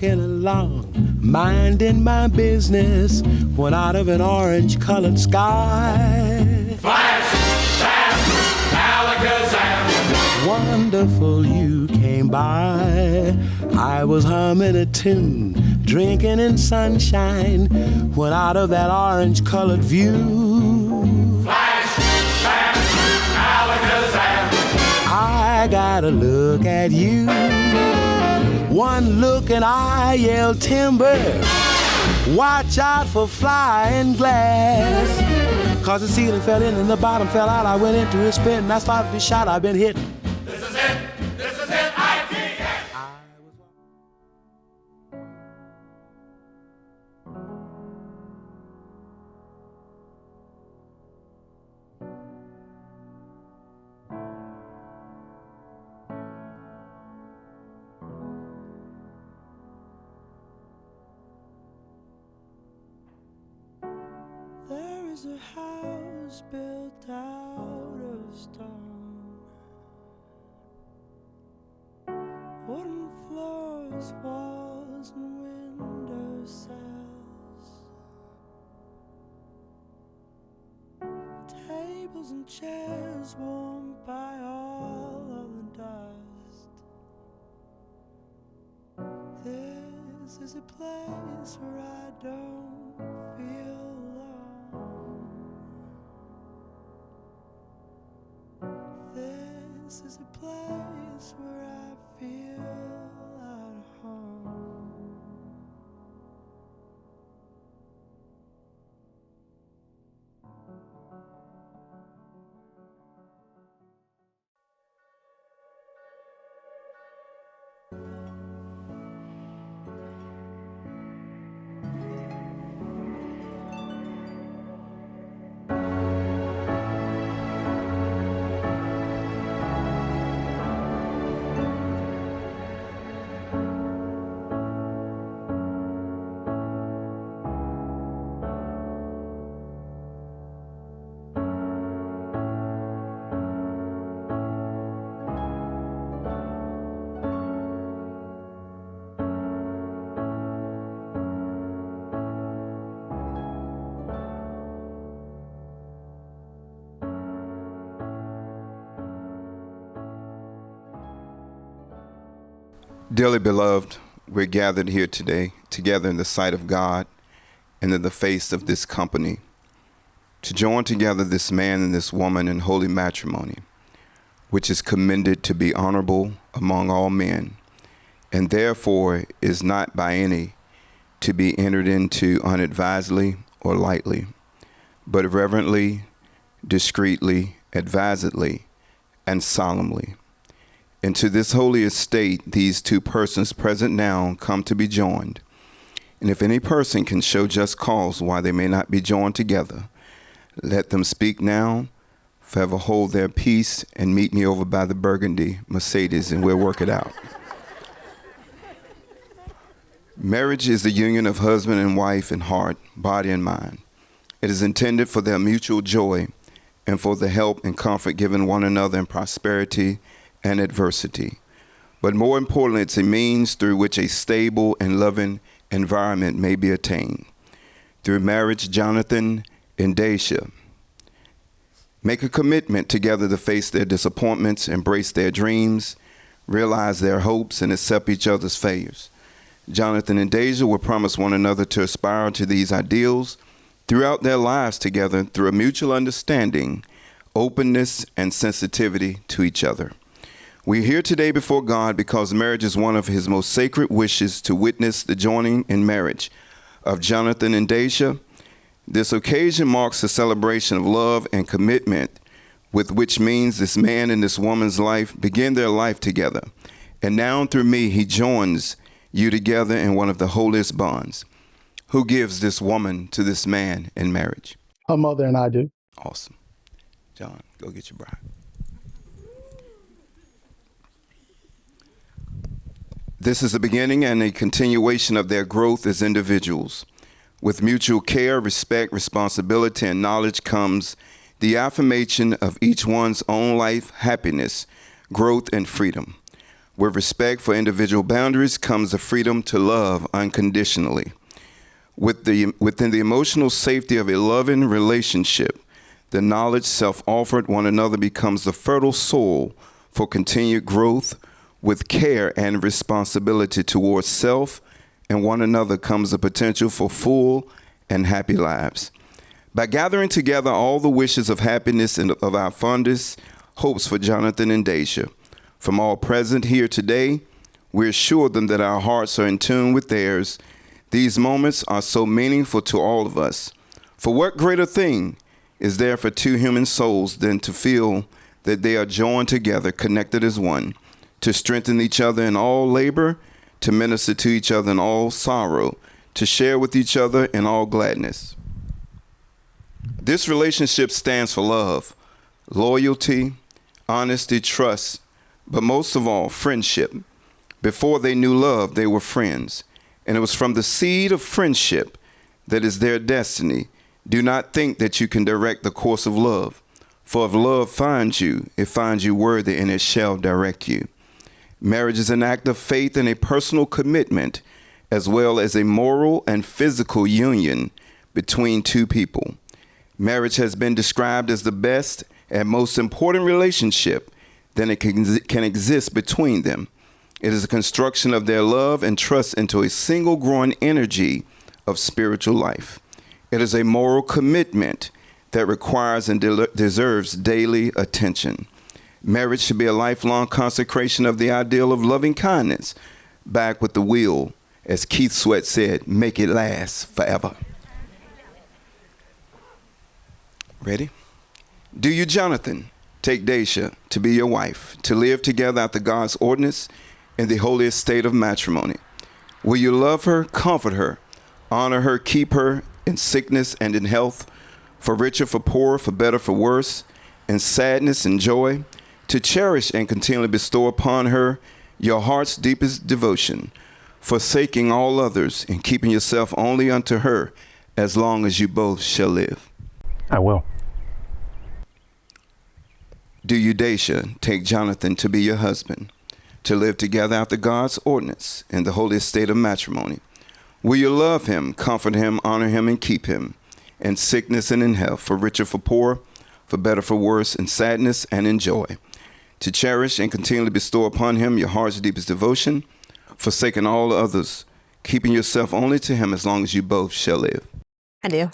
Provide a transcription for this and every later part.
walking along, minding my business, when out of an orange-colored sky, flash, bam, alakazam, wonderful you came by. I was humming a tune, drinking in sunshine, when out of that orange-colored view, flash, bam, alakazam, I gotta look at you. One look and I yelled timber, watch out for flying glass. Cause the ceiling fell in and the bottom fell out. I went into a spin and I started to shot. I've been hit. this is it, ITN. There is a house built out of stone, wooden floors, walls, and window sills, tables and chairs warmed by all of the dust. This is a place where I don't feel alone. This is a place where I feel at home. Dearly beloved, we're gathered here today, together in the sight of God and in the face of this company, to join together this man and this woman in holy matrimony, which is commended to be honorable among all men, and therefore is not by any to be entered into unadvisedly or lightly, but reverently, discreetly, advisedly, and solemnly. Into this holy estate, these two persons present now come to be joined. And if any person can show just cause why they may not be joined together, let them speak now, forever hold their peace, and meet me over by the Burgundy Mercedes, and we'll work it out. Marriage is the union of husband and wife in heart, body, and mind. It is intended for their mutual joy and for the help and comfort given one another in prosperity and adversity. But more importantly, it's a means through which a stable and loving environment may be attained. Through marriage, Jonathan and Dashae make a commitment together to face their disappointments, embrace their dreams, realize their hopes, and accept each other's failures. Jonathan and Dashae will promise one another to aspire to these ideals throughout their lives together through a mutual understanding, openness, and sensitivity to each other. We're here today before God because marriage is one of his most sacred wishes to witness the joining in marriage of Jonathan and Dashae. This occasion marks a celebration of love and commitment, with which means this man and this woman's life begin their life together. And now through me, he joins you together in one of the holiest bonds. Who gives this woman to this man in marriage? Her mother and I do. Awesome. John, go get your bride. This is the beginning and a continuation of their growth as individuals. With mutual care, respect, responsibility, and knowledge comes the affirmation of each one's own life, happiness, growth, and freedom. With respect for individual boundaries comes the freedom to love unconditionally. Within the emotional safety of a loving relationship, the knowledge self-offered one another becomes the fertile soil for continued growth. With care and responsibility towards self and one another comes the potential for full and happy lives. By gathering together all the wishes of happiness and of our fondest hopes for Jonathan and Dashae, from all present here today, we assure them that our hearts are in tune with theirs. These moments are so meaningful to all of us. For what greater thing is there for two human souls than to feel that they are joined together, connected as one, to strengthen each other in all labor, to minister to each other in all sorrow, to share with each other in all gladness. This relationship stands for love, loyalty, honesty, trust, but most of all, friendship. Before they knew love, they were friends, and it was from the seed of friendship that is their destiny. Do not think that you can direct the course of love, for if love finds you, it finds you worthy, and it shall direct you. Marriage is an act of faith and a personal commitment, as well as a moral and physical union between two people. Marriage has been described as the best and most important relationship that it can exist between them. It is a construction of their love and trust into a single growing energy of spiritual life. It is a moral commitment that requires and deserves daily attention. Marriage should be a lifelong consecration of the ideal of loving kindness, back with the will, as Keith Sweat said, make it last forever. Ready? Do you, Jonathan, take Dashae to be your wife, to live together after God's ordinance in the holy estate of matrimony? Will you love her, comfort her, honor her, keep her in sickness and in health, for richer, for poorer, for better, for worse, in sadness and joy, to cherish and continually bestow upon her your heart's deepest devotion, forsaking all others and keeping yourself only unto her as long as you both shall live? I will. Do you, Dashae, take Jonathan to be your husband, to live together after God's ordinance in the holy estate of matrimony? Will you love him, comfort him, honor him, and keep him in sickness and in health, for richer, for poorer, for better, for worse, in sadness and in joy, to cherish and continually bestow upon him your heart's deepest devotion, forsaking all others, keeping yourself only to him as long as you both shall live? I do.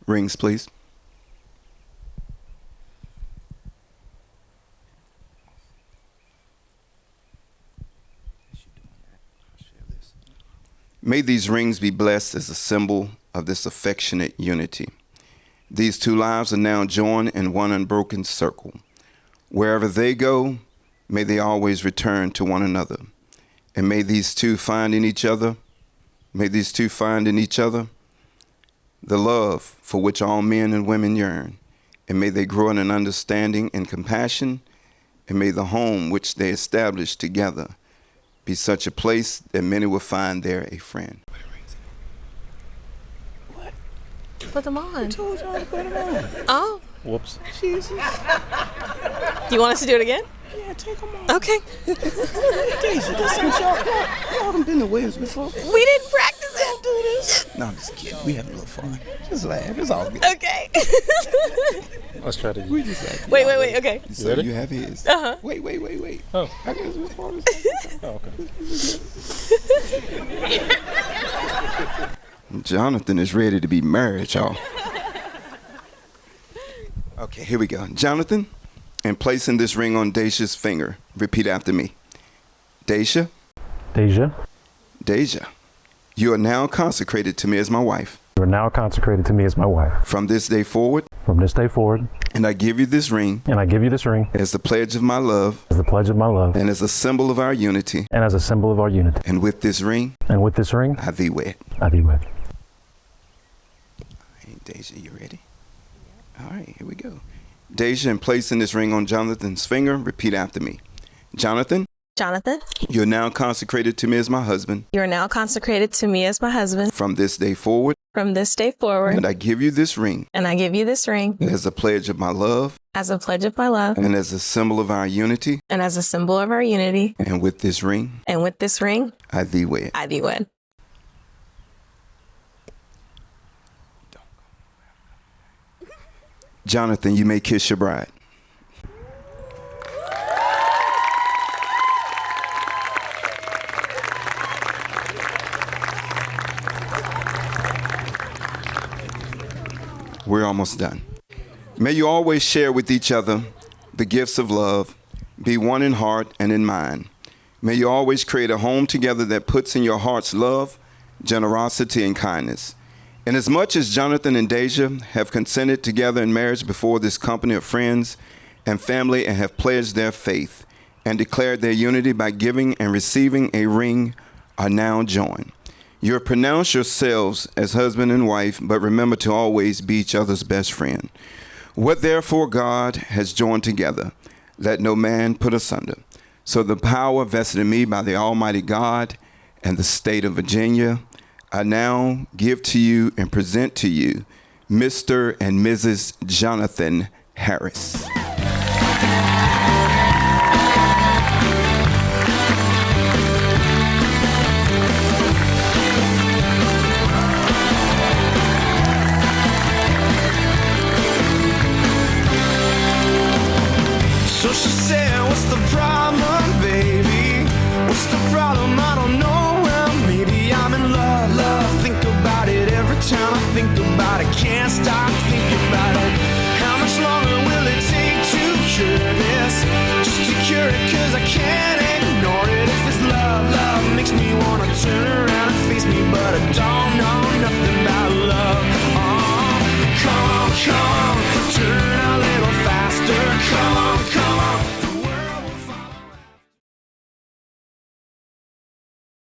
Rings, please. May these rings be blessed as a symbol of this affectionate unity. These two lives are now joined in one unbroken circle. Wherever they go, may they always return to one another. And may these two find in each other, the love for which all men and women yearn. And may they grow in an understanding and compassion. And may the home which they establish together be such a place that many will find there a friend. Put them on. I told y'all to put them on. Oh, Whoops. Jesus. do you want us to do it again? Yeah, take them on. Okay. Daisy, this ain't y'all done been to Wales before. We didn't practice Don't it. do this. No, I'm just kidding. We having a little fun. Just laugh. It's all good. Okay. Let's try to. We just like. wait. Okay. So ready? you have his. Uh-huh. Wait. Oh. I guess it's part of Oh, okay. Jonathan is ready to be married, y'all. Okay, here we go. Jonathan, and placing this ring on Dashae's finger, repeat after me. Dashae, Dashae, Dashae, you are now consecrated to me as my wife. you are now consecrated to me as my wife. From this day forward, From this day forward, and I give you this ring and I give you this ring as the pledge of my love as the pledge of my love and as a symbol of our unity. and as a symbol of our unity. And with this ring, And with this ring, I thee wed. I thee wed. Hey, Dashae, you ready? All right, here we go. Dashae, and placing this ring on Jonathan's finger, repeat after me. Jonathan, Jonathan, you're now consecrated to me as my husband. you are now consecrated to me as my husband. From this day forward, From this day forward, and I give you this ring and I give you this ring as a pledge of my love as a pledge of my love, and as a symbol of our unity. and as a symbol of our unity, And with this ring, and with this ring, I thee wed. I thee wed. Jonathan, you may kiss your bride. We're almost done. May you always share with each other the gifts of love, be one in heart and in mind. May you always create a home together that puts in your hearts love, generosity, and kindness. Inasmuch as Jonathan and Dashae have consented together in marriage before this company of friends and family and have pledged their faith and declared their unity by giving and receiving a ring, are now joined. You have pronounced yourselves as husband and wife, but remember to always be each other's best friend. What therefore God has joined together, let no man put asunder. So the power vested in me by the Almighty God and the state of Virginia, I now give to you and present to you Mr. and Mrs. Jonathan Harris. So she said, what's the problem, baby? What's the problem? I don't know. Well, maybe I'm in love, love. Think about it every time I think about it. Can't stop thinking about it. How much longer will it take to cure this? Just to cure it, cause I can't ignore it. If this love, love makes me wanna turn around and face me, but I don't know nothing about love. Oh, come on, come on.